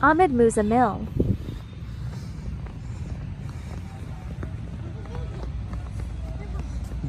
Ahmed Muzamil.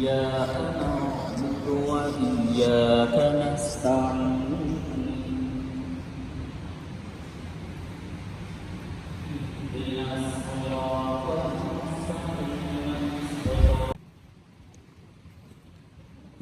إياك نعبد وإياك نستعين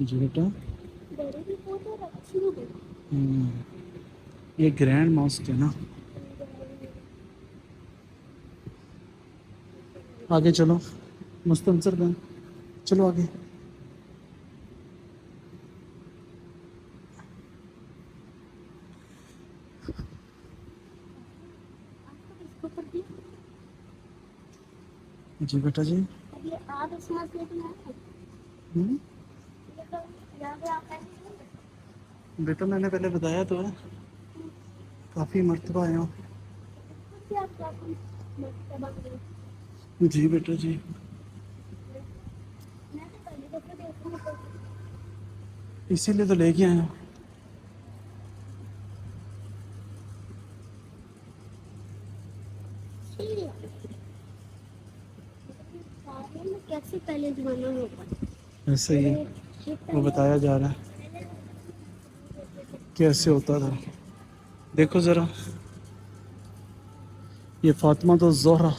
جی بیٹا بڑی بھی بہت اور اچھی بھی بہت. یہ گرینڈ ماسک ہے نا. آگے چلو مستنصر بہن چلو آگے. اس کو کر دیا. جی بیٹا جی. اب یہ آپ اس مسئلے کو نہ ہوں؟ یہاں پہ آپ ایسے بیٹا میں نے پہلے بتایا تو ہے کافی مرتبہ آیا ہوں. آپ کیا میں جی بیٹا جی. تو پہلی دفعہ دیکھ رہی ہوں. اسی لیے تو لے کے آیا ہوں. کیسے پہلے زمانے میں ہوتا ایسے ہی وہ بتایا جا رہا ہے کیسے ہوتا تھا. دیکھو ذرا یہ فاطمہ تو زہرا.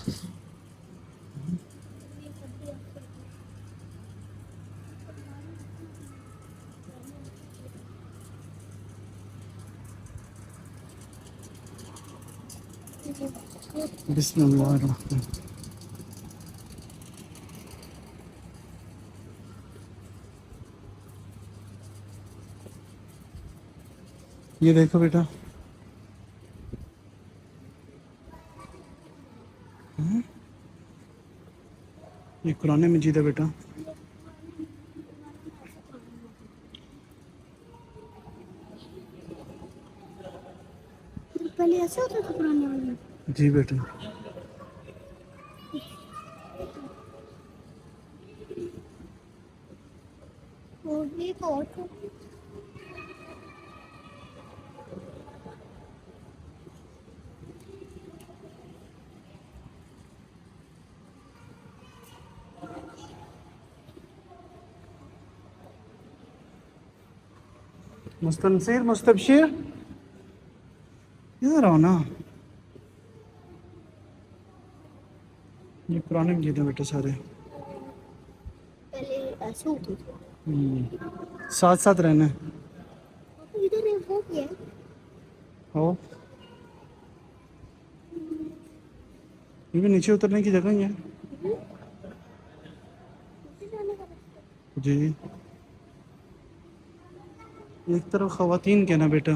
بسم اللہ الرحمن. یہ دیکھو بیٹا یہ قرآن مجید ہے بیٹا. پہلے ایسے ہوتا تھا پرانے والے میں. جی بیٹا. اور ایک اور تھا. مستنصر مستبشر ادھر آؤ نا. یہ قرآن مجید ہے بیٹا سارے. پہلے ایسے ہوتے تھے. ساتھ ساتھ رہنا ہے. ادھر ایک وہ کیا ہے. ہو یہ بھی نیچے اترنے کی جگہ ہی ہے. جانے کا رستہ. جی ایک طرف خواتین کے نا بیٹا.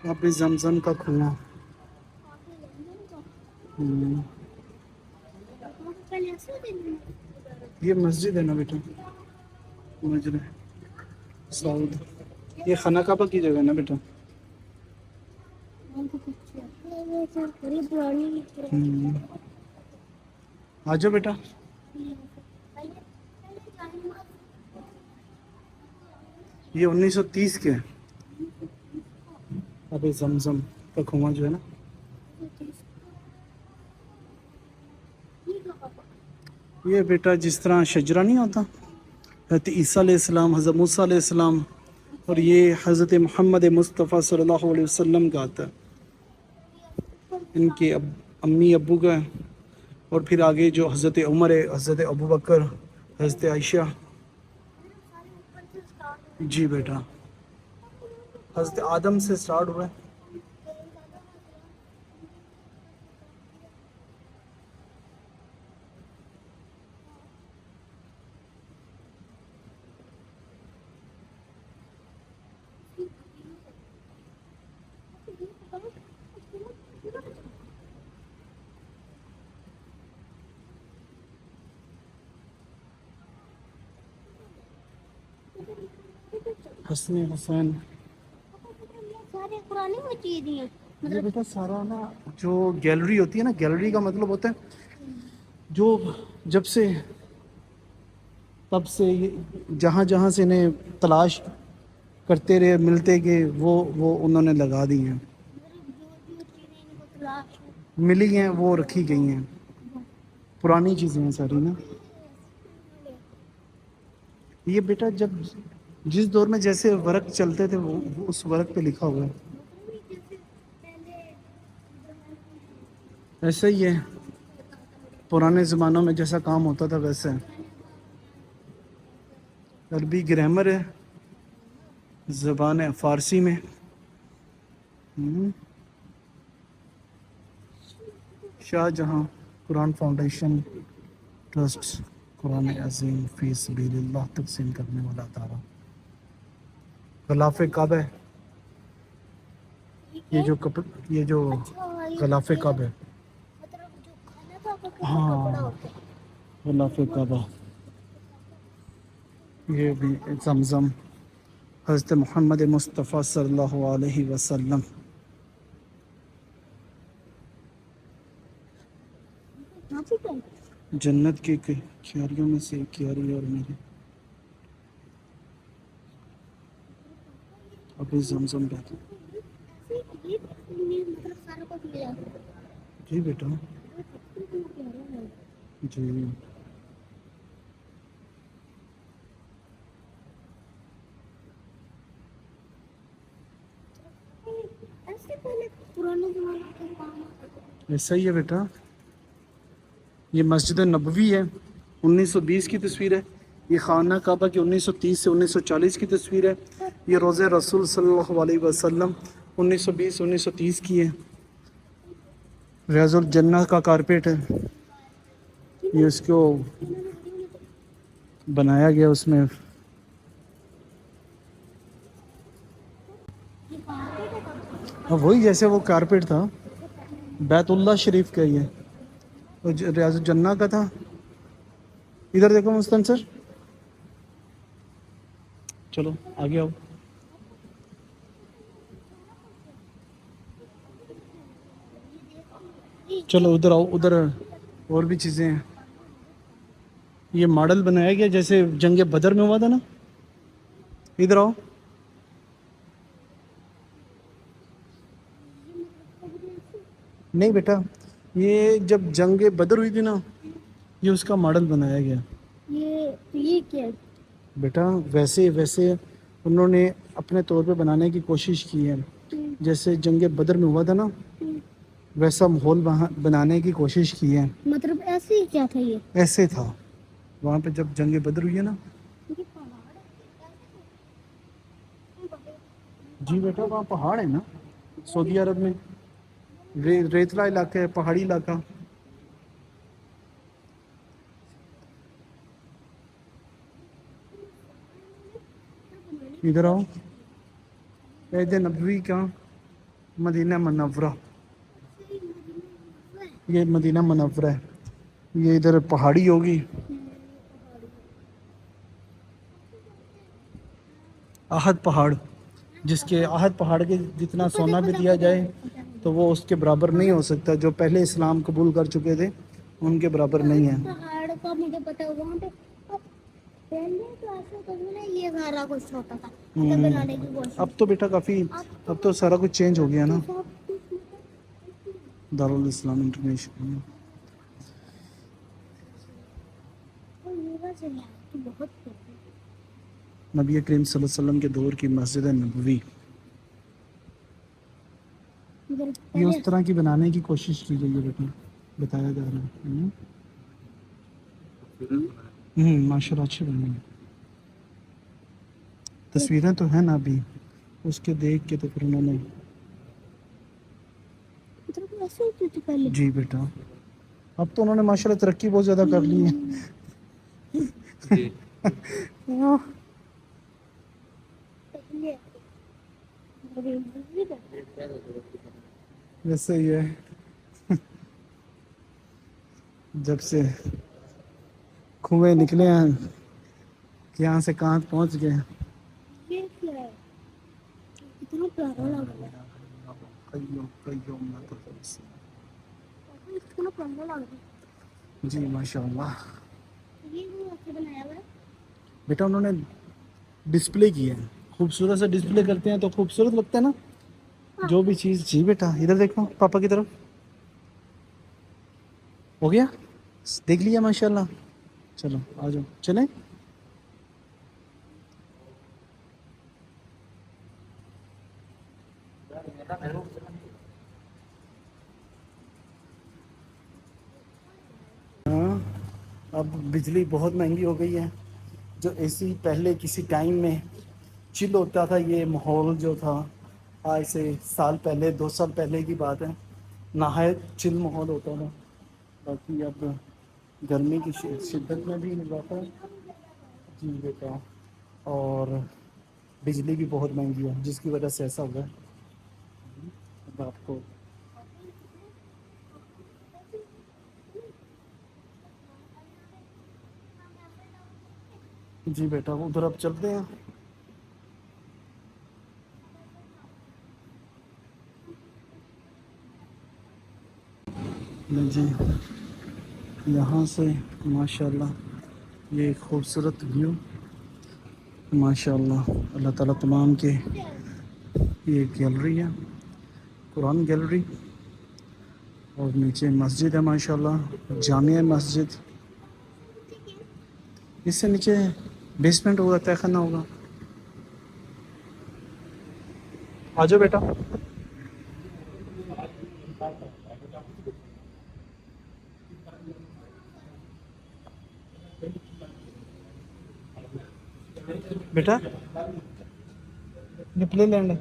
اب زمزم کا کنواں. پہلے ایسے ہوتے تھے. یہ مسجد ہے نا بیٹا. مسجد سعود. یہ خانہ کعبہ کی جگہ ہے نا بیٹا. پوری پرانی. آ جاؤ بیٹا. یہ 1930 کے ہیں. اب زمزم کا کنواں جو ہے نا. یہ بیٹا جس طرح شجرہ نہیں ہوتا حضرت عیسیٰ علیہ السلام حضرت موسیٰ علیہ السلام اور یہ حضرت محمد مصطفیٰ صلی اللہ علیہ وسلم کا آتا ہے. ان کے امی ابو کا ہے. اور پھر آگے جو حضرت عمر ہے حضرت ابوبکر حضرت عائشہ. جی بیٹا حضرت آدم سے سٹارٹ ہوا ہے. حسن حسین. سارے پرانے میں چیز ہیں. یہ بیٹا سارا نا جو گیلری ہوتی ہے نا گیلری کا مطلب ہوتا ہے جو جب سے تب سے جہاں جہاں سے انہیں تلاش کرتے رہے ملتے گئے وہ انہوں نے لگا دی ہیں. ملی ہیں وہ رکھی گئی ہیں. پرانی چیزیں ہیں ساری نا. یہ بیٹا جب جس دور میں جیسے ورق چلتے تھے وہ اس ورق پہ لکھا ہوا ہے. ایسا ہی ہے، پرانے زمانوں میں جیسا کام ہوتا تھا ویسے عربی گرامر ہے، زبان ہے فارسی میں۔ شاہ جہاں قرآن فاؤنڈیشن ٹرسٹ قرآن عظیم فی سبیل اللہ تقسیم کرنے والا ادارہ۔ غلاف کعبہ ہے یہ جو غلاف کعبہ ہے، مطلب جو کھانا تھا وہ کپڑا ہاں ہوتا ہے۔ غلاف کعبہ۔ یہ بھی زمزم حضرت محمد مصطفیٰ صلی اللہ علیہ وسلم۔ ہاں ٹھیک ہے۔ جنت کی کیاریوں میں سے ایک کیاری اور میری ابھی زمزم رہتا۔ یہ مطلب سارا کچھ ملا جی بیٹا، جی ایسے پہلے پرانے زمانے کے کام ہوتے تھے۔ ایسا ہی ہے بیٹا۔ یہ مسجد نبوی ہے، 1920 کی تصویر ہے۔ یہ خانہ کعبہ کی 1930 سے 1940 کی تصویر ہے۔ یہ روضہ رسول صلی اللہ علیہ وسلم 1920-1930 کی ہے۔ ریاض الجنہ کا کارپیٹ ہے، یہ اس کو بنایا گیا اس میں۔ ہاں وہی جیسے وہ کارپیٹ تھا بیت اللہ شریف کا ہی ہے، وہ ریاض الجنہ کا تھا۔ ادھر دیکھو مستن سر، چلو آگے آؤ۔ چلو ادھر آؤ، ادھر اور بھی چیزیں ہیں۔ یہ ماڈل بنایا گیا جیسے جنگ بدر میں ہوا تھا نا۔ ادھر آؤ۔ نہیں بیٹا، یہ جب جنگ بدر ہوئی تھی نا، یہ اس کا ماڈل بنایا گیا یہ کیا ہے؟ بیٹا ویسے انہوں نے اپنے طور پہ بنانے کی کوشش کی ہے، جیسے جنگ بدر میں ہوا تھا نا، ویسا ماحول وہاں بنانے کی کوشش کی ہے۔ مطلب ایسے ہی کیا تھا یہ؟ ایسے تھا وہاں پہ جب جنگ بدر ہوئی ہے نا۔ جی بیٹا وہاں پہاڑ ہے نا، سعودی عرب میں ریتلا علاقہ ہے، پہاڑی علاقہ۔ ادھر آؤ۔ عید نبوی کا مدینہ منورہ، یہ مدینہ منورہ ہے۔ یہ ادھر پہاڑی ہوگی، احد پہاڑ، جس کے احد پہاڑ کے جتنا سونا بھی دیا جائے تو وہ اس کے برابر نہیں ہو سکتا۔ جو پہلے اسلام قبول کر چکے تھے ان کے برابر نہیں ہے۔ پہاڑ کا مجھے پتا ہے، وہاں پہ پہلے تو ایسا کرنا نا، یہ سارا کچھ ہوتا تھا بنانے کی کوشش۔ اب تو بیٹا کافی، اب تو سارا کچھ چینج ہو گیا نا۔ دارالاسلام انٹرنیشنل بہت نبی کریم صلی اللہ علیہ وسلم کے دور کی مسجد نبوی، یہ اس طرح کی بنانے کی کوشش کی گئی ہے بیٹا، بتایا جا رہا ہے۔ ماشاء اللہ اچھے بنے ہیں، تصویریں تو ہیں نا ابھی، اس کے دیکھ کے تو پھر انہوں نے۔ ایسے ہوتی تھی پہلے۔ جی بیٹا اب تو انہوں نے ماشاء اللہ ترقی بہت زیادہ کر لی ہے۔ ویسے ہی ہے، جب سے کنویں نکلے ہیں کہ یہاں سے کہاں پہنچ گئے۔ یہ کیا ہے؟ اتنا پیارا لگ رہا ہے، اتنا پیارا لگ رہا ہے۔ جی ماشاء اللہ یہ بھی ایسے بنایا ہوا ہے۔ بیٹا انہوں نے ڈسپلے کیا ہے، خوبصورت سے ڈسپلے کرتے ہیں تو خوبصورت لگتا ہے نا جو بھی چیز۔ جی بیٹا ادھر دیکھو پاپا کی طرف، ہو گیا دیکھ لیا ماشاء اللہ۔ چلو آ جاؤ چلیں۔ اب بجلی بہت مہنگی ہو گئی ہے. جو اے سی پہلے کسی ٹائم میں چل ہوتا تھا، یہ ماحول جو تھا آج سے سال پہلے 2 سال پہلے کی بات ہے، نہایت چل ماحول ہوتا تھا. باقی اب گرمی کی شدت میں بھی اضافہ ہے. جی بیٹا، اور بجلی بھی بہت مہنگی ہے جس کی وجہ سے ایسا ہوا ہے. اب آپ کو جی بیٹا ادھر اب چلتے ہیں. جی یہاں سے ماشاءاللہ یہ ایک خوبصورت ویو، ماشاءاللہ. اللہ تعالیٰ تمام کے، یہ گیلری ہے، قرآن گیلری، اور نیچے مسجد ہے ماشاءاللہ، جامع مسجد. اس سے نیچے بیسمنٹ ہوگا، طے خانہ ہوگا. آ جاؤ بیٹا. بیٹا یہ پلے لینڈ ہے،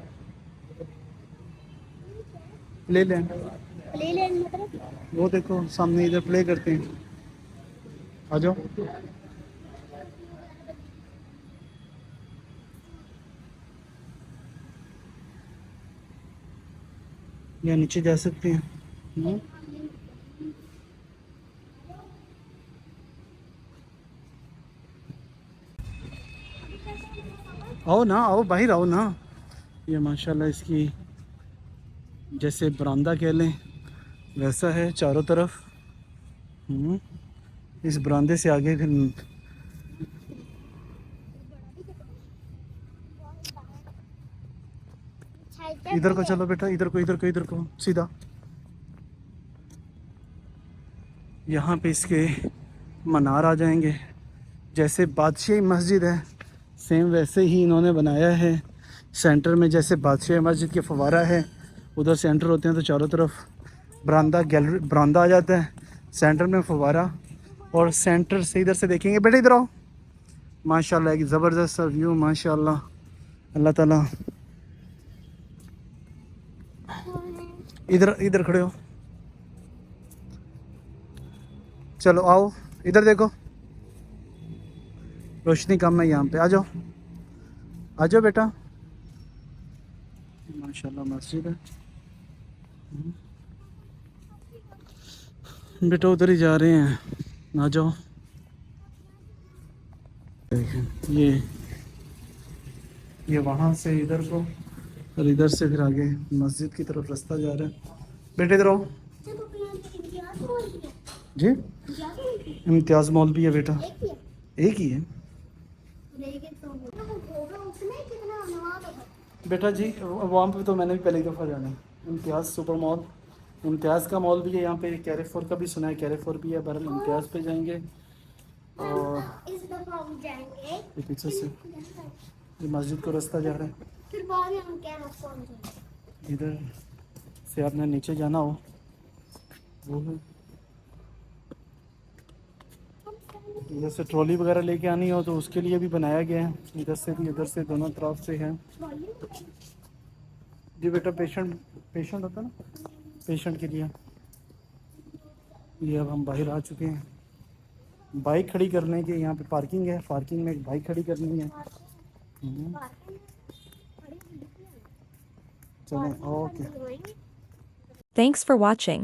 پلے لینڈ پلے لینڈ مطلب وہ دیکھو سامنے ادھر پلے کرتے ہیں. آ جاؤ. یا نیچے جا سکتے ہیں. آؤ نا، آؤ باہر آؤ نا. یہ ماشاءاللہ اس کی جیسے برآمدہ کہہ لیں ویسا ہے چاروں طرف. اس برآمدے سے آگے پھر ادھر کو چلو بیٹا، ادھر کو سیدھا. یہاں پہ اس کے منار آ جائیں گے. جیسے بادشاہی مسجد ہے سیم ویسے ہی انہوں نے بنایا ہے. سینٹر میں جیسے بادشاہی مسجد کے فوارہ ہے، ادھر سے انٹر ہوتے ہیں تو چاروں طرف برآمدہ گیلری، برآمدہ آ جاتا ہے، سینٹر میں فوارہ، اور سینٹر سے ادھر سے دیکھیں گے. بیٹا ادھر آؤ. ماشاءاللہ ایک زبردست سا ویو، ماشاءاللہ. اللہ تعالیٰ ادھر کھڑے ہو. چلو آؤ ادھر دیکھو، روشنی کم ہے یہاں پہ. آ جاؤ، آ جاؤ بیٹا. ماشاءاللہ مسجد ہے. بیٹا ادھر ہی جا رہے ہیں، آ جاؤ. یہ وہاں سے ادھر کو، اور ادھر سے پھر آگے مسجد کی طرف رستہ جا رہا ہے. بیٹے ادھر آؤ. جی امتیاز مال بھی ہے بیٹا، ایک ہی ہے بیٹا. جی وہاں پہ تو میں نے بھی پہلی دفعہ جانا ہے. امتیاز سپر مال، امتیاز کا مال بھی ہے یہاں پہ. کیریفور کا بھی سنا ہے، کیریفور بھی ہے. بہرحال امتیاز پہ جائیں گے. اور یہ پیچھے سے یہ مسجد کو رستہ جا رہا ہے. ادھر سے آپ نے نیچے جانا ہو وہ ہے. ادھر سے ٹرالی وغیرہ لے کے آنی ہو تو اس کے لیے بھی بنایا گیا ہے. ادھر سے بھی ادھر سے دونوں طرف سے ہے. جی بیٹا پیشنٹ ہوتا نا، پیشنٹ کے لیے. یہ اب ہم باہر آ چکے ہیں. بائک کھڑی کرنے کے یہاں پہ پارکنگ ہے، پارکنگ میں ایک بائک کھڑی کرنی ہے. چلیں اوکے. Thanks for watching.